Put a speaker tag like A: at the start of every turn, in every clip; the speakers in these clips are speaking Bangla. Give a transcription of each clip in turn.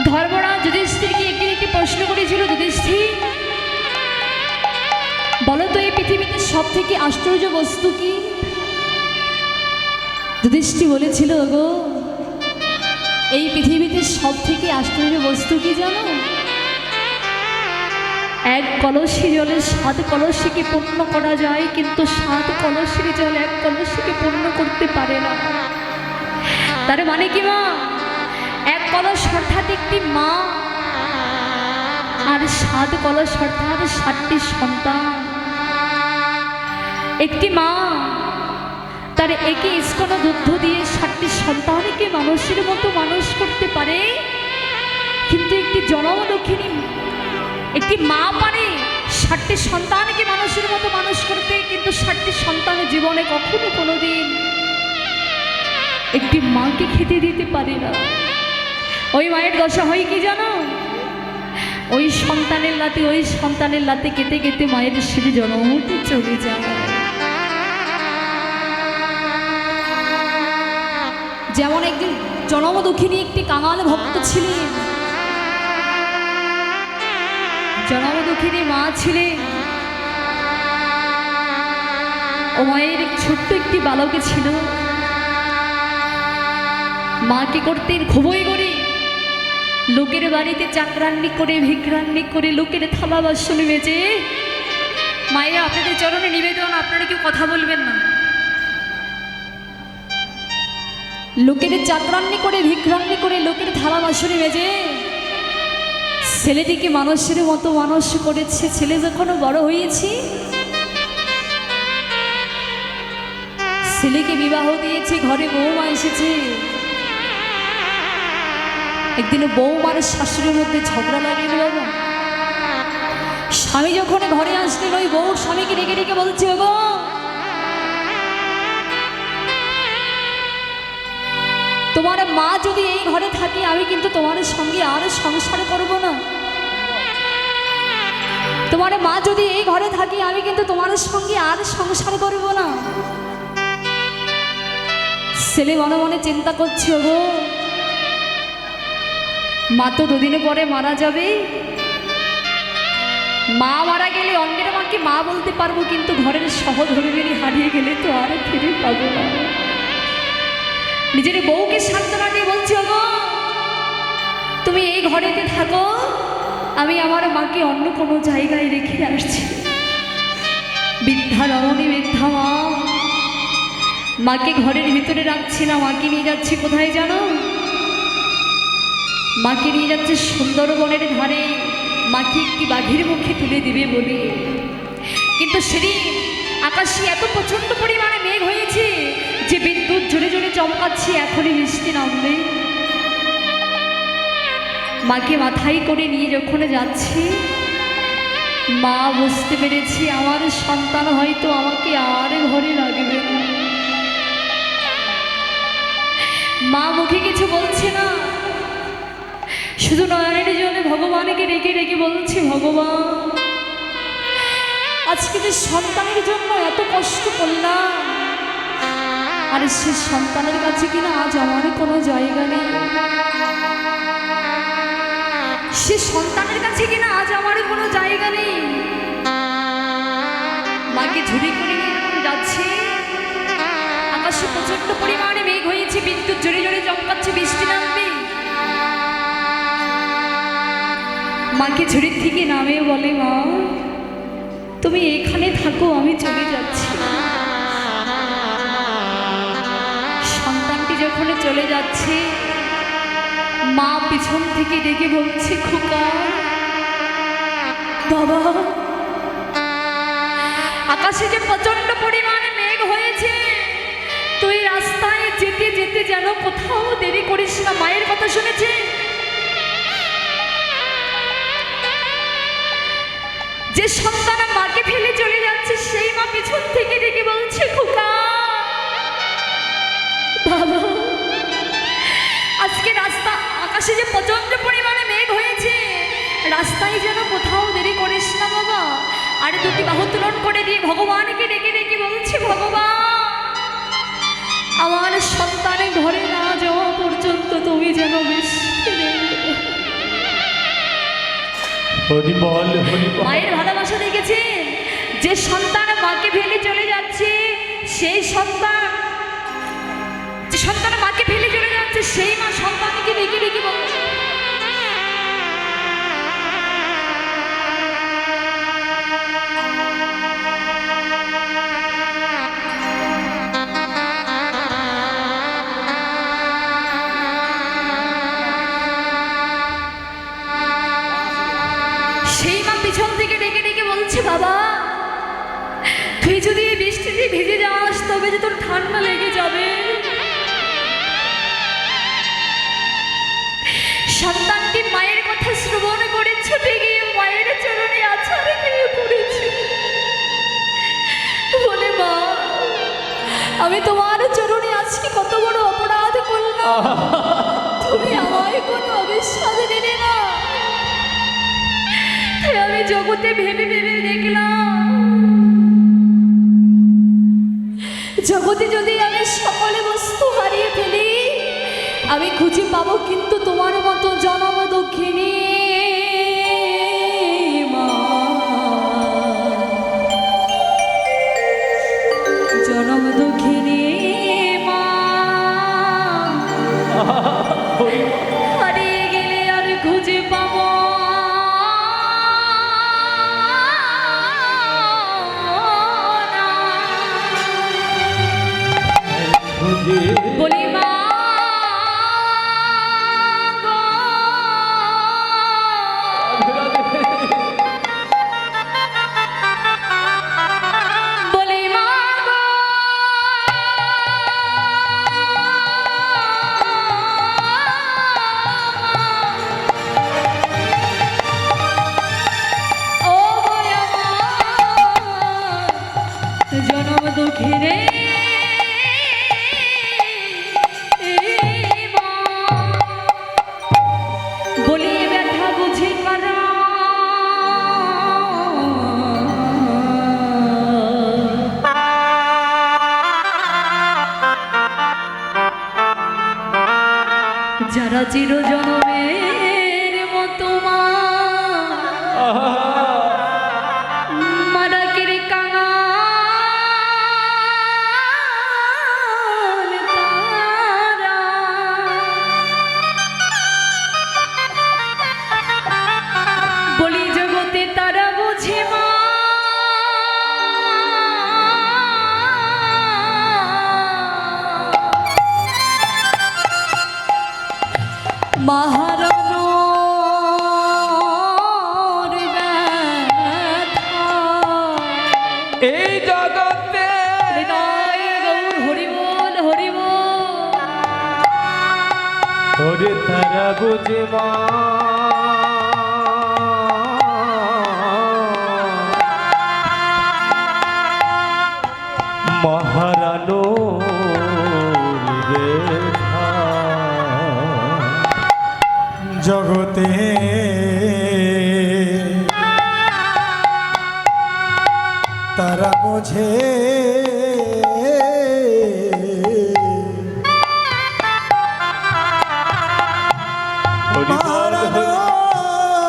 A: ধর্মরাজ যুধিষ্ঠিরকে একটি প্রশ্ন করেছিল, যুধিষ্ঠির বলো তো এই পৃথিবীতে সব থেকে আশ্চর্য বস্তু কি? যুধিষ্ঠির বলেছিল, গো এই পৃথিবীতে সব থেকে আশ্চর্য বস্তু কি জানো? এক কলসি জলে 7 কলসিকে পূর্ণ করা যায়, কিন্তু 7 কলসির জল এক কলসিকে পূর্ণ করতে পারে না। তার মানে কি মা, এক কলস অর্থাৎ একটি মা, আর 7 কলস অর্থাৎ 7টি সন্তান। একটি মা তার একে ইস্কন দুগ্ধ দিয়ে 7টি সন্তানকে মানুষের মতো মানুষ করতে পারে, কিন্তু একটি জনমদক্ষিণী একটি মা পারে 7টি সন্তানকে মানুষের মতো মানুষ করতে, কিন্তু 7টি সন্তানের জীবনে কখনো কোনোদিন একটি মাকে খেতে দিতে পারে না। ওই মায়ের দশা হয় কি জানো? ওই সন্তানের লাতে কেটে কেটে মায়ের সিঁড়ি জনমতে চলে যায়। যেমন একদিন জনমদুখিনী একটি কাঙাল ভক্ত ছিলেন, জনমদুখিনী মা ছিলেন। ও মায়ের ছোট্ট একটি বালক ছিল। মাকে করতেন খুবই গরিব, লোকের বাড়িতে চাকরান্নি করে ভিক্ষরান্নি করে লোকের থালা বাসন মেজে, মায়েরা আপনাদের চরণে নিবেদন, আপনারা কেউ কথা বলবেন না। লোকের চাকরান্নি করে ভিক্ষরান্নি করে লোকের থালা বাসনে মেজে ছেলেটিকে মানুষের মতো মানুষ করেছে। ছেলে যখন বড় হয়েছে, ছেলেকে বিবাহ দিয়েছে, ঘরে বৌমা এসেছে। একদিন বৌমার শাশুড়ির মধ্যে ঝগড়া লাগিয়ে বাবা। স্বামী যখন ঘরে আসলেন, ওই বউ স্বামীকে ডেকে ডেকে বলছে, গো তোমার মা যদি এই ঘরে থাকে, আমি কিন্তু তোমার সঙ্গে আর সংসার করব না। তোমার মা যদি এই ঘরে থাকে, আমি কিন্তু তোমার সঙ্গে আর সংসার করব না। ছেলে মনে মনে চিন্তা করছে, গো মা তো 2 দিন পরে মারা যাবে। মা মারা গেলে অন্যের মাকে মা বলতে পারবো, কিন্তু ঘরের সহধর্মিণী হারিয়ে গেলে তো আর ফিরে পাবো না। নিজের বউকে সান্ত্বনা দিয়ে বলছি, গো তুমি এই ঘরেতে থাকো, আমি আমার মাকে অন্য কোনো জায়গায় রেখে আসছি। বৃদ্ধা রমণী, বৃদ্ধা মা মাকে ঘরের ভিতরে রাখছি না, মাকে নিয়ে যাচ্ছি কোথায় জানো? মাকে নিয়ে যাচ্ছে সুন্দরবনের ধারে, মাকে একটি বাঘের মুখে তুলে দিবে বলে। কিন্তু সেদিন আকাশে এত প্রচণ্ড পরিমাণে মেঘ হয়েছে যে বিদ্যুৎ জোরে জোরে চমকাচ্ছে, এখনই বৃষ্টি নামবে। মাকে মাথায় করে নিয়ে যখন যাচ্ছে, মা বুঝতে পেরেছি আমার সন্তান হয়তো আমাকে আর ঘরে রাখবে না। মা মুখে কিছু বলছে না, শুধু নয়নের জলে ভগবানকে রেখে রেখে বলছে, ভগবান আজকে যে সন্তানের জন্য এত কষ্ট করলাম, আর সে সন্তানের কাছে কিনা আজ আমার কোনো জায়গা নেই। সে সন্তানের কাছে কিনা আজ আমার কোনো জায়গা নেই। মাকে ঝুড়ি করে নিয়ে যখন যাচ্ছে, আকাশে প্রচন্ড পরিমাণে মেঘ হয়েছে, বিদ্যুৎ জোরে জোরে চমকাচ্ছে, বৃষ্টি নামবে। মাকে ঝুড়ির থেকে নামে বলে, মা তুমি এখানে থাকো, আমি চলে যাচ্ছি। সন্তানটি যখন চলে যাচ্ছে, মা পিছন থেকে ডেকে বলছে, খোকা বাবা, আকাশে যে প্রচন্ড পরিমাণে মেঘ হয়েছে, তুই রাস্তায় যেতে যেতে যেন কোথাও দেরি করিস না। মায়ের কথা শুনেছে, যে সন্তান মাকে ফেলে চলে যাচ্ছে, সেই মা পিছন থেকে ডেকে বলছে, খোকা বাবা, আজকে রাস্তা আকাশে যে প্রচন্ড পরিমাণে মেঘ হয়েছে, রাস্তায় যেন কোথাও দেরি করিস না বাবা। আর 2টি বাহু তুলন করে দিয়ে ভগবানকে ডেকে ডেকে বলছে, ভগবান আমার সন্তানের ঘরে না যাওয়া পর্যন্ত তুমি যেন বৃষ্টি দেবে।
B: হরি বল হরি বল।
A: মায়ের ভালোবাসা দেখেছেন? যে সন্তান মাকে ফেলে চলে যাচ্ছে, সেই সন্তান, যে সন্তান মাকে ফেলে চলে যাচ্ছে, সেই মা সন্তানকে রেখে রেখে বলছে, সেই মা পিছন থেকে ডেকে ডেকে বলছে, বাবা তুই যদি এই বৃষ্টিতে ভিজে যাস তবে যে তোর ঠান্ডা লেগে যাবে। সন্তানটি মায়ের কথা শ্রবণ করে ছুটে গিয়ে মায়ের চরণে আছাড় খেয়ে পড়েছে, বলে মা আমি তোমার চরণে আজকে কত বড় অপরাধ করলাম, তুমি আমায় কোনো অবিশ্বাস দিলে না। তাই আমি জগতে ভেবে ভেবে দেখলাম, জগতে যদি আমি সকল বস্তু হারিয়ে ফেলি আমি খুঁজে পাবো কিন্তু তোমার মতো জনম দক্ষিণী মা, জনম দক্ষিণী মা। হারিয়ে গেলে আর খুঁজে পাবো বলি মা জনম দুঃখেরে বলি ব্যথা বুঝে কারা যারা চির জনমের মতো মা মারাকের কাঙাল তারা বলি জগতে তারা বুঝে মা মাহারানোর ব্যথা
B: এই জগতে
A: হৃদয় গৌর হরিবোল হরিবোল
B: ওরে তারা বুঝে মা মহারানো
C: জগতে তারা বোঝে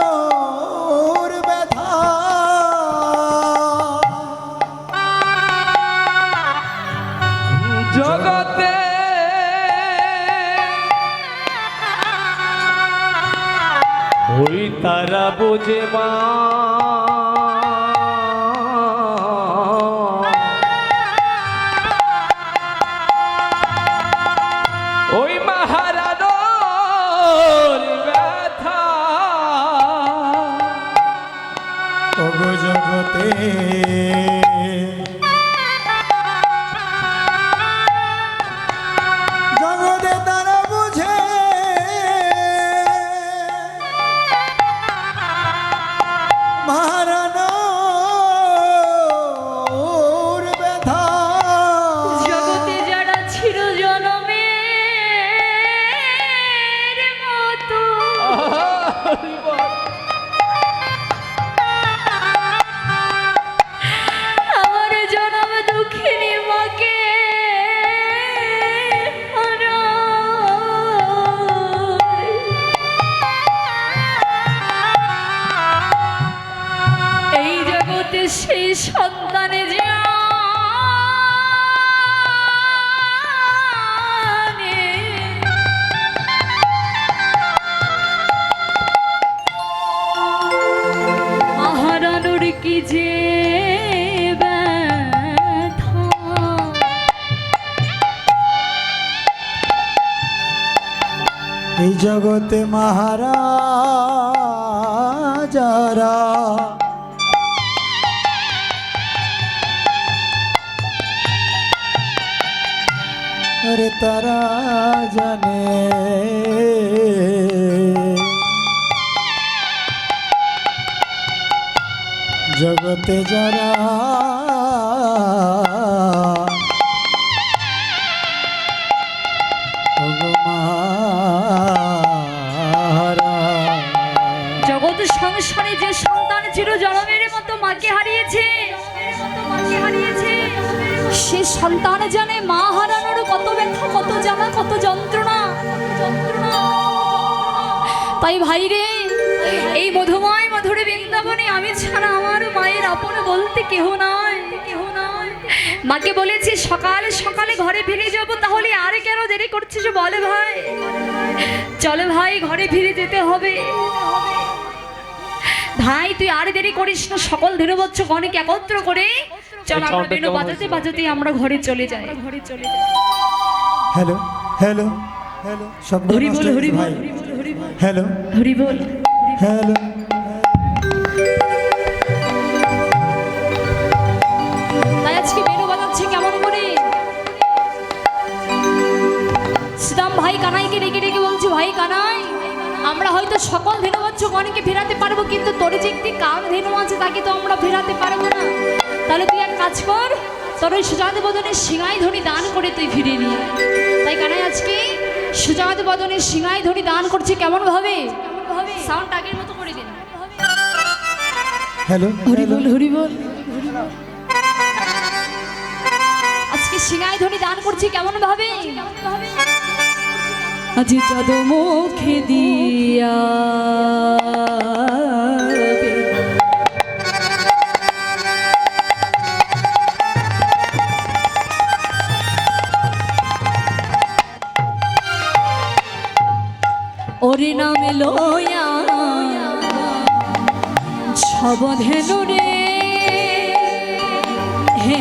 C: মারানোর ব্যথা
B: জগতে ওই তারা বোঝে মা ওই মহারানোর ব্যথা
C: ওগো জগতে জগতে তারা বুঝে মারানোর ব্যথা
A: জগতে যারা চির জনমের মতো আমার জনম দুঃখিনী মাকে সন্তানে জানে হারানোর কি যে ব্যথা।
C: এই জগতে মহারাজারা আরে তারা জানে জগতে যারা
A: জগৎ সংসারে যে সন্তান চির জনমের মতো মাকে হারিয়েছে সে সন্তান জানে মা হারানোর কত ব্যথা, কত জ্বালা, কত যন্ত্রণা। তাই ভাই রে, এই মধুময় মধুরে বৃন্দাবনে আমি ছাড়া আমার মায়ের আপন বলতে কেহ নাই। মাকে বলেছি সকাল সকালে ঘরে ফিরে যাব, তাহলে আর কেন দেরি করছিস বলে ভাই? চলে ভাই, ঘরে ফিরে যেতে হবে। ভাই তুই আর দেরি করিস না, সকল ধীরবৎস গণকে একত্র করে চল আমরা বেনু বাজাতে বাজাতে আমরা ঘরে চলে যাই।
C: হ্যালো হ্যালো হ্যালো শব্দ
A: হরি বল,
C: নষ্ট
A: হরি
C: হয়েছে
A: বল,
C: ভাই। হ্যালো
A: হরি বল।
C: হ্যালো
A: তাই আজকে বেনু বাজাচ্ছে কেমন করে? শ্রীরাম ভাই কানাইকে ডেকে ডেকে বলছে, ভাই কানাই, আমরা হয়তো সকল ধেনুবৎস গণকে ফেরাতে পারবো, কিন্তু তোর যে একটি কাম ধেনু আছে তাকে তো আমরা ফেরাতে পারবো না। তাহলে তুই এক কাজ কর, তোর ওই সুজাত বদনের সিঙাই ধ্বনি দান করে তুই ফিরে নিয়ে আয়। তাই কানাই আজকে সুজাত বদনের সিঙাই ধ্বনি দান করছে কেমন ভাবে? সাউন্ড আগের মতো করে দিন।
C: হ্যালো
A: হরি বল, হরি বল। আজকে সিঙাই ধ্বনি দান করছে কেমন ভাবে? আজ চাঁদ মুখে দিয়া ওরে নামে লয়া ছব ধেনু রে হে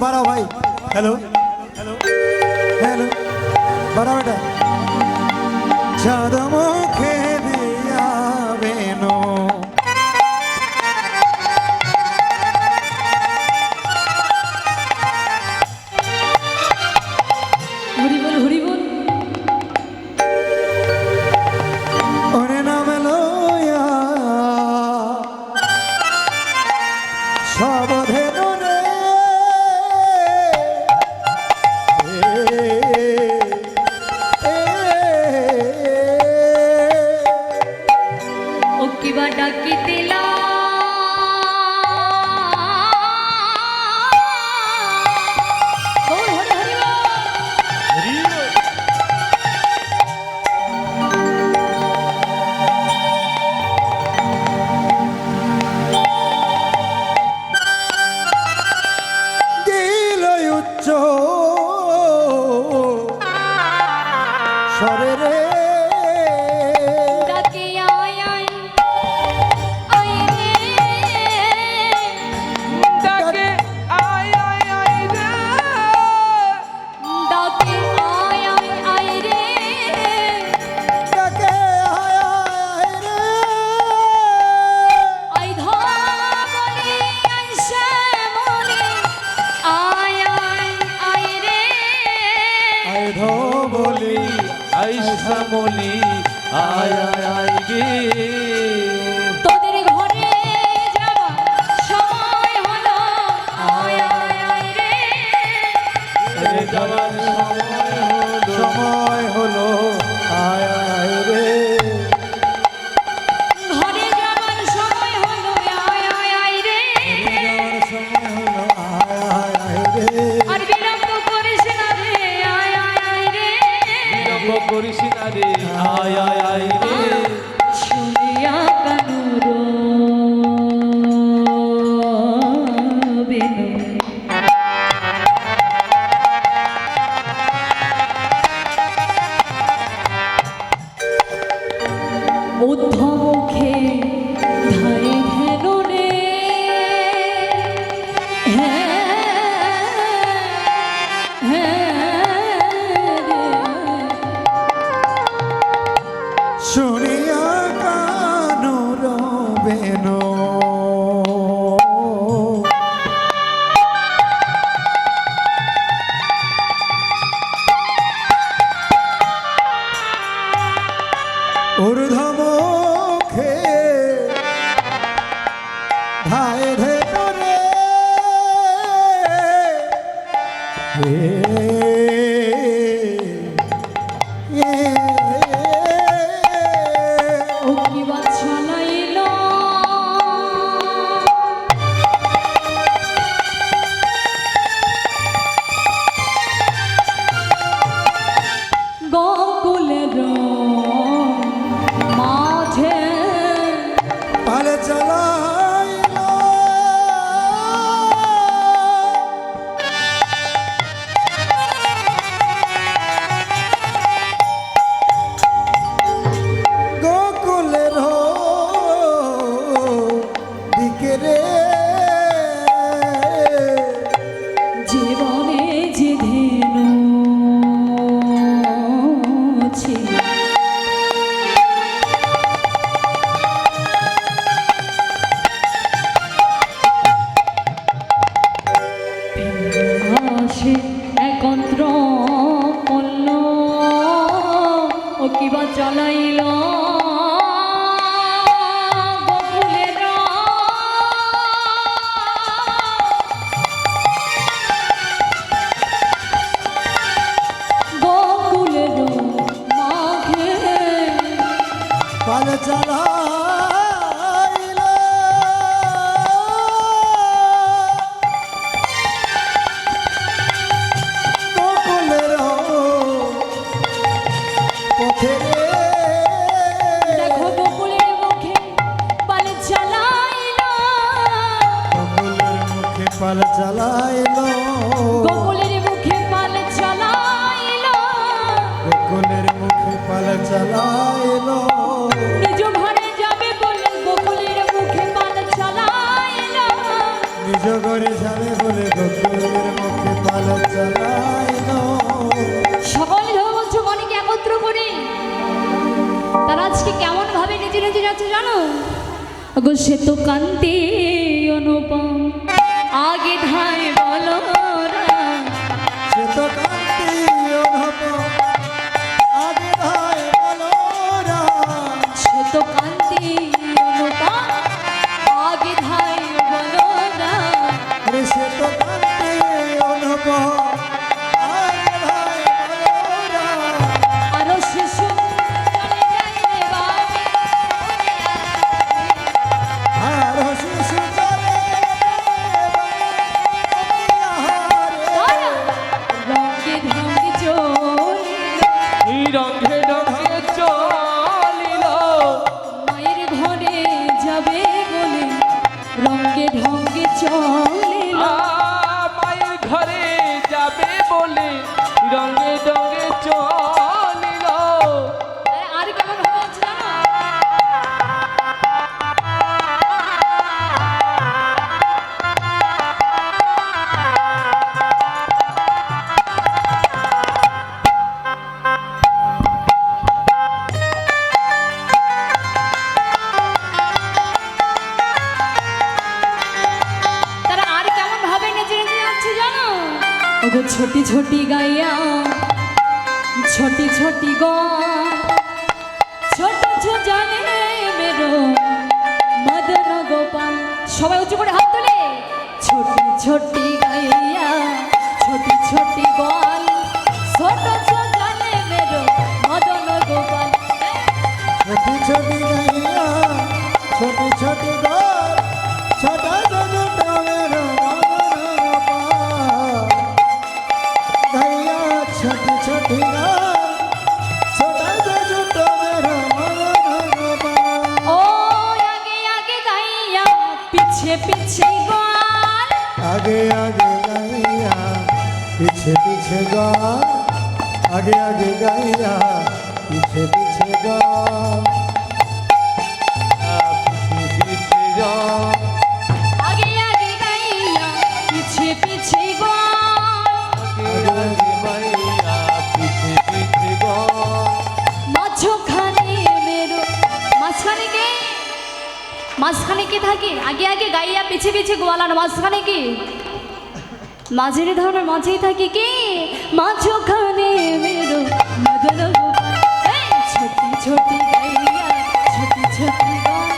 C: বাড়াও ভাই। হ্যালো হ্যালো হ্যালো বাড়াও এটা। চাঁদ মুখে দিয়া বেনু
A: হরি বল, হরি বল।
C: ওরে নাম লয়া সব ধেনু রে
A: ও কিবা ডাকিতে লা বল, হরি হরি বল।
C: ধায় ধেনু রে
A: ও কি বাচ্চা লাইলো গোকুলের মাঝে
C: পালে চালাইল গোকুলের দিকে রে
A: জীবনে যে ধেনু ছিল আসে একত্র করল ও কিবা চালাইল গোকুলের গোকুলের মাঝে
C: পালে চালাইল গোকুলের পথে রে
A: দেখো গোকুলের মুখে পালে চালাইল
C: গোকুলের মুখে পালে চালাইল
A: গোকুলের মুখে পালে চালাইল
C: গোকুলের মুখে পালে চালাইল
A: নিজ ঘরে যাবে বলে গোকুলের মুখে পালে চালাইল
C: নিজ ঘরে যাবে বলে গোকুলের মুখে পালে চালাইল
A: সকল ধর্মবংশগণকে একত্র করে তারা আজকে কেমন ভাবে নিজে নিজে যাচ্ছে জানো গো সে তো কান্তি অনুপম আগে ধায় বলো
C: সে তো কান্তি অনুপম আগে ধায় বলো
A: সে তো কান্তি অনুপম আগে ধায় বলো
C: রে সে তো কান্তি অনুপম আগে ধায় বলো
A: আরো শিশু চলে যাইবে বাবে
C: আর শিশু চলে
A: তারা রঙে ঢঙ্গে চলিল
B: এই রঙে রঙে চলিল
A: মায়ের ঘরে যাবে বলে রঙে ঢঙ্গে চলিল
B: মায়ের ঘরে যাবে বলে রঙে রঙে চলিল
A: আর কেমন হচ্ছে জানো তারা আর কেমন ভাবে নেচে নেচে যাচ্ছে জানো ওগো ছোটি ছোটি গাইয়া ছোটি ছোটি গো ছোট ছোট জানে মেরো মদন গোপাল সবাই উঁচু করে হাত তোলে ছোটি ছোটি গাইয়া ছোটি ছোটি গল ছোট ছোট জানে মেরো মদন গোপাল
C: ছোটি ছোটি গাইয়া ছোটি ছোটি গোল ছোটা ছোট ডাবের গাইয়া ছোটি ছোটি গোল ছোটা ছোট ডাবের
A: ও আগে আগে গাইয়া পিছে পিছে গল
C: আগে আগে গাইয়া পিছে পিছে গান আগে আগে গাইয়া পিছে পিছে গান
B: পিছে যাও
A: আগে আগে গাইয়া পিছে পিছে গল
B: আগে আগে মাইয়া পিছে পিছে যাও
A: মাঝখানে মেরো মাঝখানে কে থাকে আগে আগে গাইয়া পিছে পিছে গোয়ালার মাঝখানে কি মাঝের ধরনের মাঝেই থাকে কি মাঝখানে মেরো মদন গোপাল এই ছোটি ছোটি গাইয়া ছোটি ছোটি গান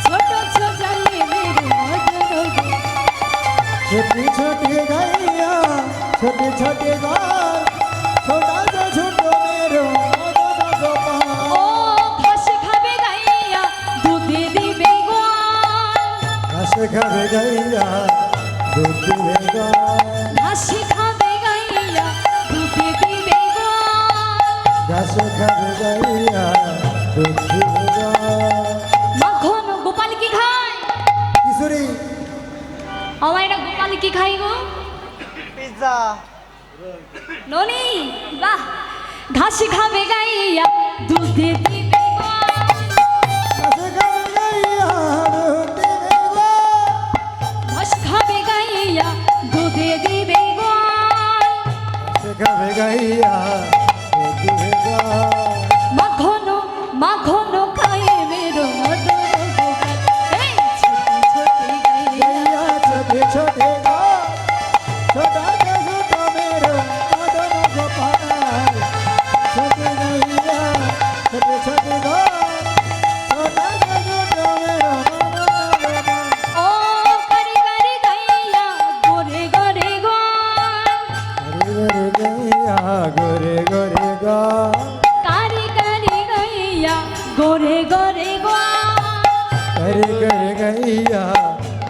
A: ছোট ছোট জানে মেরো
C: ছোটে ঘর ছোটা যে ছোট মেরো মদন গোপাল
A: ও ঘাস খাবে গাইয়া দুধে দিবে গোয়াল
C: ঘাস খাবে গাইয়া দুধ দিবে গাল
A: ঘাস খাবে গাইয়া দুধে দিবে গোয়াল
C: ঘাস খাবে গাইয়া দুধ দিবে গাল
A: মাখন গোপাল কি খায়
C: কিশোরী
A: আমার এটা গোপাল কি খাই গো
D: পিৎজা
A: ননি বাহ ঘাস খাবে গাইয়া দুধে দিবে গোয়াল
C: ঘাস খাবে গাইয়া দুধ দিবে গাল
A: ঘাস খাবে গাইয়া দুধে দিবে গোয়াল
C: ঘাস খাবে গাইয়া দুধ দিবে গাল
A: মাখন মাখন খায় মেরো মদন গোপাল এই ছোটি ছোটি গাইয়া
C: গাইয়া ছোটে ছোটে ঘর ছোটা যে ছোট মেরো মদন গোপাল ছোটে গাইয়া ছোটে ছোটে ঘর ছোটা যে ছোট মেরো মদন গোপাল
A: ও কারি কারি গাইয়া গোরে গোরে গোয়াল
C: গরে গাইয়া গরে গরে গাল
A: কারি কারি গাইয়া গোরে গোরে গোয়াল
C: গরে গরে গাইয়া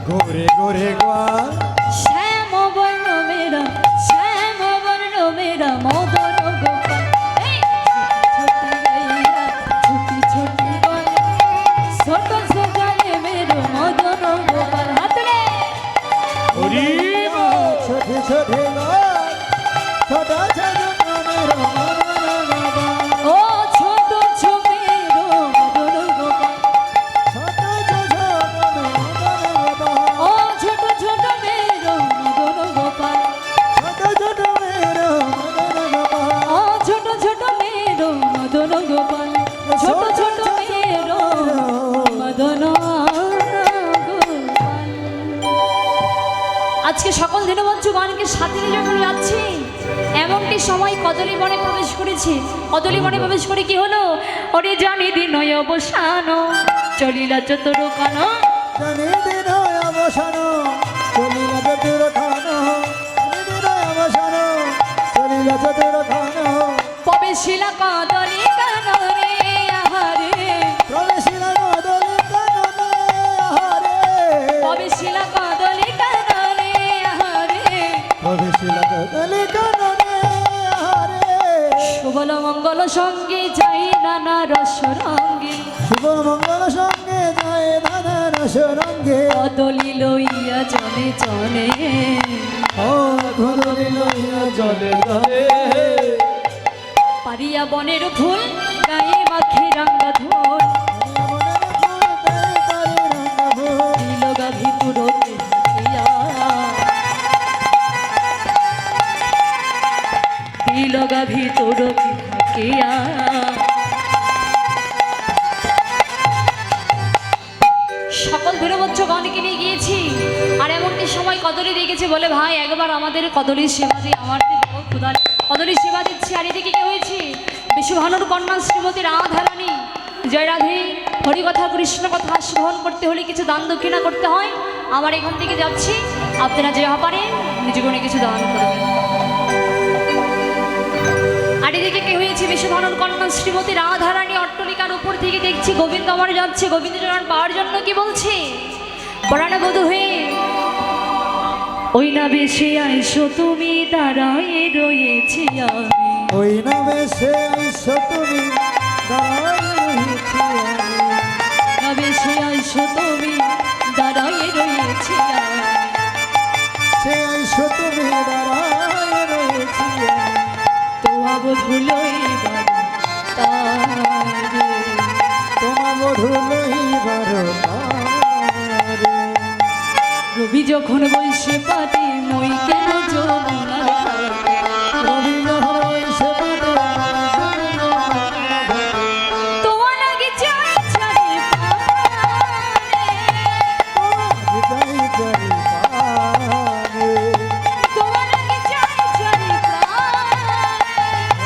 C: গরে গরে গাল
A: শ্যাম বর্ণ মেরা মদন গোপাল এই ছোটি গাইয়া ছোটি ছোটি গল ছোট সজালে মেরো মদন গোপাল হাতলে
C: ছোটে ছোটে গাল ছোটা যে ছোট মেরো মদন গোপাল
A: ও ছোট ছোমেরো মদন গোপাল
C: ছোট যে ছোট মদন গোপাল
A: ও ছোট ছোট মেরো মদন গোপাল
C: ছোট ছোট মেরো মদন গোপাল
A: ও ছোট ছোট মেরো মদন গোপাল ছোট ছোট মেরো মদন গোপাল আজকে সকল দিনবঞ্চ গানকে সাথে নিয়ে যখন যাচ্ছি এমনটি সময় কদলী বনে প্রবেশ করেছে কদলী বনে প্রবেশ করে কি হলো ওরে জানি দিন অবসান চলিলা চতুর কান
C: জানি দিন অবসান চলিল চতুর খান দিন অবসান চলিল চতুর খান
A: প্রবেশিলা কদলী কান রে আহারে
C: প্রবেশিল কদলি কাননে আহারে
A: প্রবেশিলা কদলী কান রে আহারে
C: প্রবেশিল কদলি কাননে আহারে
A: সুবল মঙ্গল সঙ্গে যাই নানা রস রঙ্গে
C: শুভ মঙ্গল সঙ্গে যায় দাদা রস রঙ্গে
A: কদলী লইয়া চলে চলে
C: ও কদলি লইয়া জলে জলে
A: পারিয়া বনের ফুল গায়ে মাখে রাঙ্গা ধুল দিল গাভি তুরতে হাকিয়া দিল গাভি তুরতে হাকিয়া সকল দূরবচ্চ গণকে নিয়ে গিয়েছি আর এমনটি সময় কদলি দেখেছে বলে ভাই একবার আমাদের কদলির সেবা দিয়ে আমার ক্ষুদা কদলির সেবা দিচ্ছি আর এদিকে কি হয়েছে বিশ্বভানুর কন্যা শ্রীমতী রাধারানী জয় রাধে হরিকথা কৃষ্ণ কথা শ্রবণ করতে হলে কিছু দান দক্ষিণা করতে হয় আমার এখান থেকে যাচ্ছি আপনারা যে পারেন নিজে কোনো কিছু দান করবেন আর এদিকে কে হয়েছে বিশ্বভানুর কন্যা শ্রীমতী রাধারানী অট্টলিকার উপর থেকে দেখছি গোবিন্দ আমার যাচ্ছে গোবিন্দ চরণ পাওয়ার জন্য কি বলছে পরাণে বধূ হয়ে ওই না বেশে আইসো তুমি দাঁড়ায় রয়েছি আমি
C: ওই নামে সে আইসো তুমি দাঁড়ায় রয়েছি আমি।
A: না বেশে আইসো তুমি দাঁড়ায় রয়েছি আমি
C: সে আইসো তুমি দাঁড়ায় রয়েছি আমি।
A: তোমা বধুলই তারে
C: তোমার মধু লইবার তারে।
A: রবি যখন বৈশে পাতে মই কেন যমুনার ঘাটে
C: রবি যখন বইসে পাতে
A: তোমার লাগে চাই চারি পারে
C: যাই যাই পারে।
A: তোমার লাগে চাই চারি প্রাণে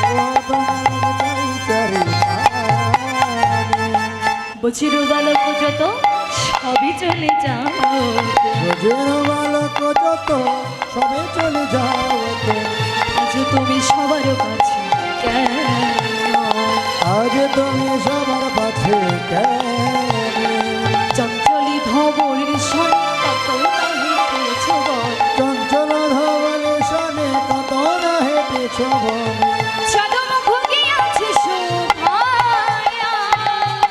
C: ও তোমার যাই চারি পারে।
A: বচির বালক যত সবই চলে যাও
C: রোজের বালক যত সবে চলে যাও
A: তুমি সবার কাছে কেন?
C: আজ তুমি সবার কাছে কেন?
A: চঞ্চলী ধবলের সনে কত না হেঁটেছ বল।
C: চঞ্চল ধবলে শোনে কত না হেঁটেছ বন।
A: চাঁদমুখ গিয়াছে শোভায়া,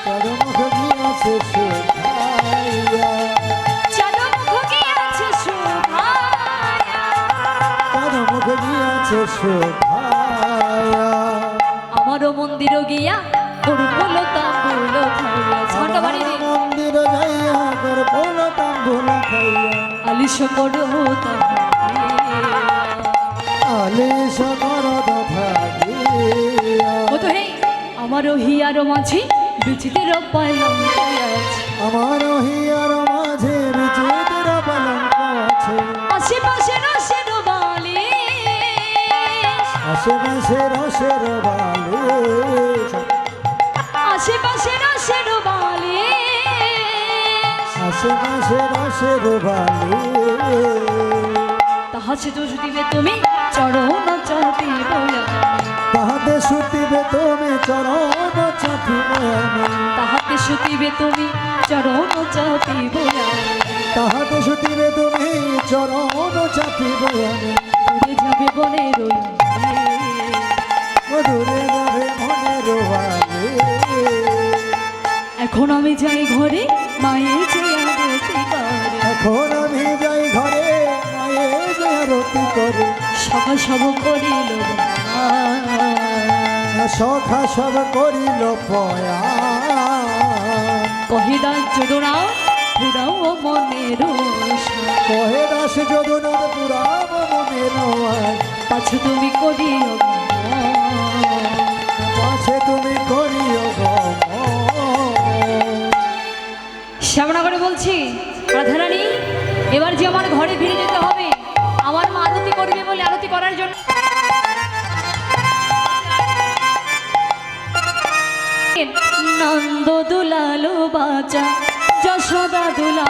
C: চরমুখ গিয়াছে শুধাইয়া,
A: চাঁদমুখ গিয়াছে শোভায়া।
C: চরমুখ গিয়াছে শুধাইয়া।
A: আমারও মন্দির গিয়া দুর্বল তাম্বুল খাইয়া। ছটা বাড়ি রে
C: মন্দির যাইয়া গর্ভল তাম্বুল খাইয়া।
A: আলিশ করো
C: আলিশ কর দফা গিয়া।
A: ও তো হে আমারও হিয়ার মাঝে বিচিত্র পালঙ্ক আছে।
C: আমার হিয়ার মাঝে বিচিত্র পালঙ্ক আছে।
A: আশেপাশে রসের বালি,
C: আশেপাশে রসের বালিশ।
A: আশেপাশে রসের বালি।
C: আশেপাশে রসের বালিশ।
A: তাহা সে তো দিবে তুমি চরণ চাপিব
C: তাহাতে শুতিবে তুমি চরণ চাপিবে আমি।
A: তাহাতে শুতিবে তুমি চরণ চাপিব
C: তাহাতে শুতিবে তুমি চরণ চাপিবে আমি।
A: উড়ে যাবে বনে রই
C: মধুরে যাবে মনের বালি।
A: এখন আমি যাই ঘরে মায়ের যে আরতি করে।
C: এখন আমি যাই ঘরে মায়ের যে আরতি করে।
A: সভা সব করিল
C: সখা সব করিল পয়া।
A: কহিদা যদুনাও পুরাও মনের
C: কহে দাস যদুনাথ পুরাব মনের আয়।
A: পাছে তুমি করিও
C: পাছে তুমি করিও গমন।
A: শ্যামনগরে বলছি রাধারানী, এবার যে আমার ঘরে ফিরে যেতে হবে। আমার মা আরতি করবে বলে আরতি করার জন্য নন্দ দুলালো বাচা যশোদা দুলা